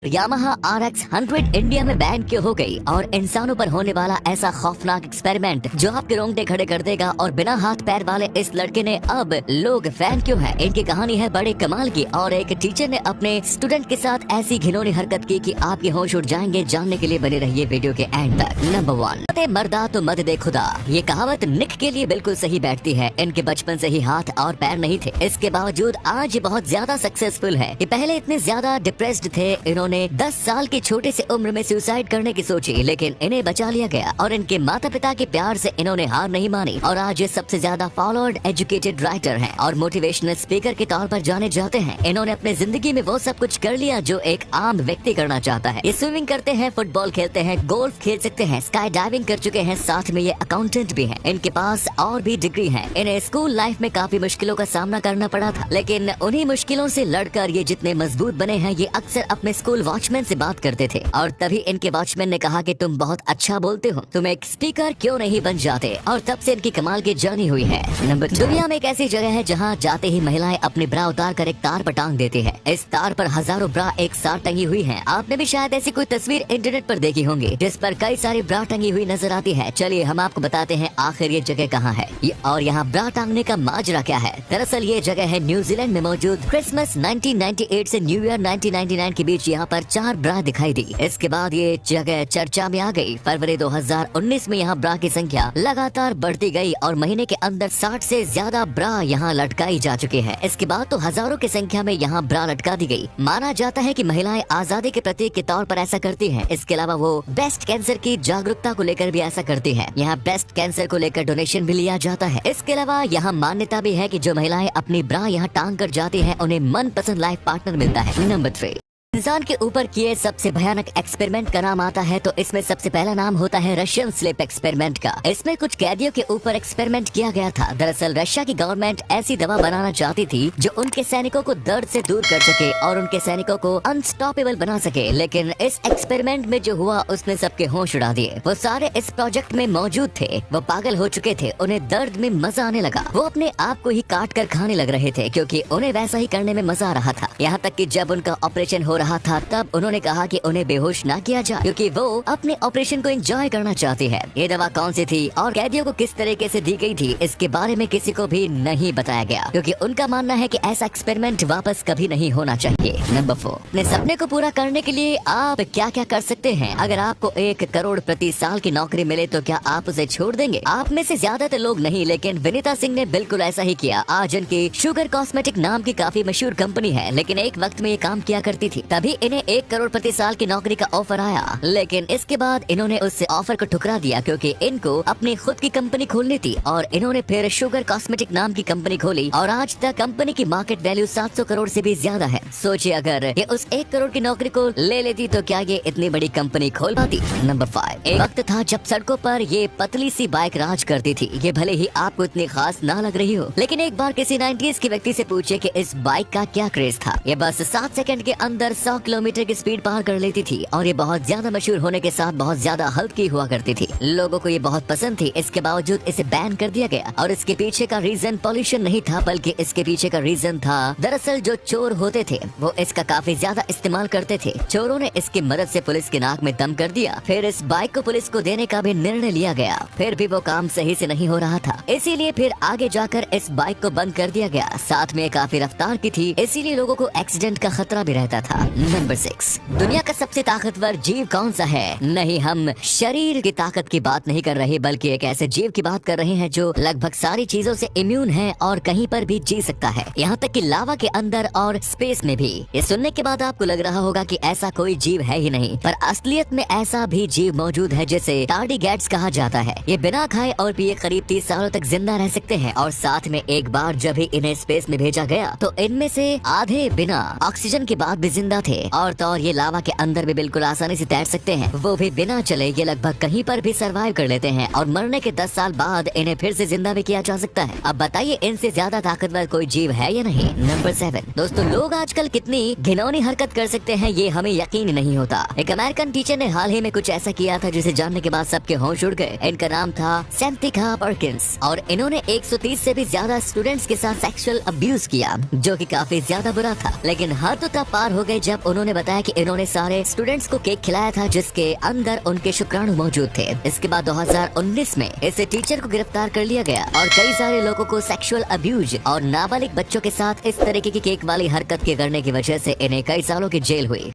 Yamaha RX 100 India में ban क्यों हो गई और इंसानों पर होने वाला ऐसा खौफनाक एक्सपेरिमेंट जो आपके रोंगटे खड़े कर देगा और बिना हाथ पैर वाले इस लड़के ने अब लोग फैन क्यों है। इनकी कहानी है बड़े कमाल की और एक टीचर ने अपने स्टूडेंट के साथ ऐसी घिनौनी हरकत की कि आपके होश उड़ जाएंगे। जानने के लिए बने रहिए वीडियो के एंड तक। नंबर 1, मर्दा तो मत दे खुदा। ये कहावत निक के लिए बिल्कुल सही बैठती है। इनके बचपन से ही हाथ और पैर नहीं थे, इसके बावजूद आज ये बहुत ज्यादा सक्सेसफुल है। ये पहले इतने ज्यादा डिप्रेस्ड थे, इन्होंने 10 साल की छोटे से उम्र में सुसाइड करने की सोची, लेकिन इन्हें बचा लिया गया और इनके माता पिता के प्यार से इन्होंने हार नहीं मानी और आज ये सबसे ज्यादा फॉलोड एजुकेटेड राइटर हैं और मोटिवेशनल स्पीकर के तौर पर जाने जाते हैं। इन्होंने अपने जिंदगी में वो सब कुछ कर लिया जो एक आम व्यक्ति करना चाहता है। ये स्विमिंग करते हैं, फुटबॉल खेलते हैं, गोल्फ खेल सकते हैं, स्काई डाइविंग कर चुके हैं, साथ में ये अकाउंटेंट भी हैं। इनके पास और भी डिग्री है। इन्हें स्कूल लाइफ में काफी मुश्किलों का सामना करना पड़ा था, लेकिन उन्हीं मुश्किलों से लड़कर ये जितने मजबूत बने हैं। ये अक्सर अपने स्कूल वॉचमैन से बात करते थे और तभी इनके वॉचमैन ने कहा कि तुम बहुत अच्छा बोलते हो, तुम एक स्पीकर क्यों नहीं बन जाते, और तब से इनकी कमाल की जर्नी हुई है। नंबर 2, दुनिया में एक ऐसी जगह है जहाँ जाते ही महिलाएं अपने ब्रा उतार कर एक तार पर टांग देती है। इस तार पर हजारों ब्रा एक साथ टंगी हुई है। आपने भी शायद ऐसी कोई तस्वीर इंटरनेट पर देखी होंगी जिस पर कई सारी ब्रा टंगी हुई नजर आती है। चलिए हम आपको बताते हैं आखिर ये जगह कहाँ है और यहाँ ब्रा टांगने का माजरा क्या है। दरअसल ये जगह है न्यूजीलैंड में मौजूद। क्रिसमस 1998 से न्यू ईयर 1999 के बीच यहाँ पर 4 ब्रा दिखाई दी। इसके बाद ये जगह चर्चा में आ गई। फरवरी 2019 में यहाँ ब्रा की संख्या लगातार बढ़ती गई और महीने के अंदर 60 से ज्यादा ब्रा यहाँ लटकाई जा चुकी है। इसके बाद तो हजारों की संख्या में यहाँ ब्रा लटका दी गई। माना जाता है कि महिलाएं आजादी के प्रतीक के तौर पर ऐसा करती हैं। इसके अलावा वो ब्रेस्ट कैंसर की जागरूकता को लेकर भी ऐसा करती है। यहाँ ब्रेस्ट कैंसर को लेकर डोनेशन भी लिया जाता है। इसके अलावा यहाँ मान्यता भी है कि जो महिलाएं अपनी ब्रा यहाँ टांग कर जाती है उन्हें मनपसंद लाइफ पार्टनर मिलता है। नंबर 3, इंसान के ऊपर किए सबसे भयानक एक्सपेरिमेंट का नाम आता है तो इसमें सबसे पहला नाम होता है रशियन स्लीप एक्सपेरिमेंट का। इसमें कुछ कैदियों के ऊपर एक्सपेरिमेंट किया गया था। दरअसल रशिया की गवर्नमेंट ऐसी दवा बनाना चाहती थी जो उनके सैनिकों को दर्द से दूर कर सके और उनके सैनिकों को अनस्टॉपेबल बना सके। लेकिन इस एक्सपेरिमेंट में जो हुआ उसने सबके होश उड़ा दिए। वो सारे इस प्रोजेक्ट में मौजूद थे, वो पागल हो चुके थे, उन्हें दर्द में मजा आने लगा। वो अपने आप को ही काट कर खाने लग रहे थे क्योंकि उन्हें वैसा ही करने में मजा आ रहा था। यहाँ तक कि जब उनका ऑपरेशन हो रहा था तब उन्होंने कहा कि उन्हें बेहोश ना किया जाए क्योंकि वो अपने ऑपरेशन को एंजॉय करना चाहती है। ये दवा कौन सी थी और कैदियों को किस तरीके से दी गई थी इसके बारे में किसी को भी नहीं बताया गया क्योंकि उनका मानना है कि ऐसा एक्सपेरिमेंट वापस कभी नहीं होना चाहिए। नंबर 4, अपने सपने को पूरा करने के लिए आप क्या क्या कर सकते हैं। अगर आपको 1 करोड़ प्रति साल की नौकरी मिले तो क्या आप उसे छोड़ देंगे। आप में से ज्यादातर लोग नहीं, लेकिन विनीता सिंह ने बिल्कुल ऐसा ही किया। आज उनकी शुगर कॉस्मेटिक नाम की काफी मशहूर कंपनी है, लेकिन एक वक्त में ये काम किया करती थी। तभी इन्हें 1 करोड़ प्रति साल की नौकरी का ऑफर आया, लेकिन इसके बाद इन्होंने उस ऑफर को ठुकरा दिया क्योंकि इनको अपनी खुद की कंपनी खोलनी थी और इन्होंने फिर शुगर कॉस्मेटिक नाम की कंपनी खोली और आज तक कंपनी की मार्केट वैल्यू 700 करोड़ से भी ज्यादा है। सोचिए अगर ये उस 1 करोड़ की नौकरी को ले लेती तो क्या ये इतनी बड़ी कंपनी खोल पाती। नंबर 5, एक वक्त था जब सड़कों पर ये पतली सी बाइक राज करती थी। ये भले ही आपको इतनी खास ना लग रही हो, लेकिन एक बार किसी 90s के व्यक्ति से पूछे कि इस बाइक का क्या क्रेज था। ये बस 7 सेकंड के अंदर 100 किलोमीटर की स्पीड पार कर लेती थी और ये बहुत ज्यादा मशहूर होने के साथ बहुत ज्यादा हल्की हुआ करती थी। लोगों को ये बहुत पसंद थी। इसके बावजूद इसे बैन कर दिया गया और इसके पीछे का रीजन पॉल्यूशन नहीं था, बल्कि इसके पीछे का रीजन था दरअसल जो चोर होते थे वो इसका काफी ज्यादा इस्तेमाल करते थे। चोरों ने इसकी मदद से पुलिस की नाक में दम कर दिया। फिर इस बाइक को पुलिस को देने का भी निर्णय लिया गया, फिर भी वो काम सही से नहीं हो रहा था, इसीलिए फिर आगे जाकर इस बाइक को बंद कर दिया गया। साथ में काफी रफ्तार की थी, इसीलिए लोगों को एक्सीडेंट का खतरा भी रहता था। नंबर 6, दुनिया का सबसे ताकतवर जीव कौन सा है। नहीं, हम शरीर की ताकत की बात नहीं कर रहे, बल्कि एक ऐसे जीव की बात कर रहे हैं जो लगभग सारी चीजों से इम्यून है और कहीं पर भी जी सकता है, यहाँ तक कि लावा के अंदर और स्पेस में भी। ये सुनने के बाद आपको लग रहा होगा कि ऐसा कोई जीव है ही नहीं, पर असलियत में ऐसा भी जीव मौजूद है जिसे टार्डिग्रेड्स कहा जाता है। ये बिना खाए और पिए करीब 30 सालों तक जिंदा रह सकते हैं और साथ में एक बार जब भी इन्हें स्पेस में भेजा गया तो इनमें से आधे बिना ऑक्सीजन के बाद भी जिंदा थे और तो और ये लावा के अंदर भी बिल्कुल आसानी से तैर सकते हैं, वो भी बिना चले। ये लगभग कहीं पर भी सरवाइव कर लेते हैं और मरने के 10 साल बाद इन्हें फिर से जिंदा भी किया जा सकता है। अब बताइए इनसे ज्यादा ताकतवर कोई जीव है या नहीं। नंबर 7, दोस्तों लोग आजकल कितनी घिनौनी हरकत कर सकते हैं ये हमें यकीन नहीं होता। एक अमेरिकन टीचर ने हाल ही में कुछ ऐसा किया था जिसे जानने के बाद सबके होश उड़ गए। इनका नाम था सैंथिका पर्किंस और इन्होंने 130 से भी ज्यादा स्टूडेंट्स के साथ सेक्सुअल अब्यूज किया जो कि काफी ज्यादा बुरा था, लेकिन हद तो तब पार हो गई जब उन्होंने बताया कि इन्होंने सारे स्टूडेंट्स को केक खिलाया था जिसके अंदर उनके शुक्राणु मौजूद थे। इसके बाद 2019 में इस टीचर को गिरफ्तार कर लिया गया और कई सारे लोगों को सेक्सुअल अब्यूज और नाबालिग बच्चों के साथ इस तरीके की केक वाली हरकत के करने की वजह से इन्हें कई सालों की जेल हुई।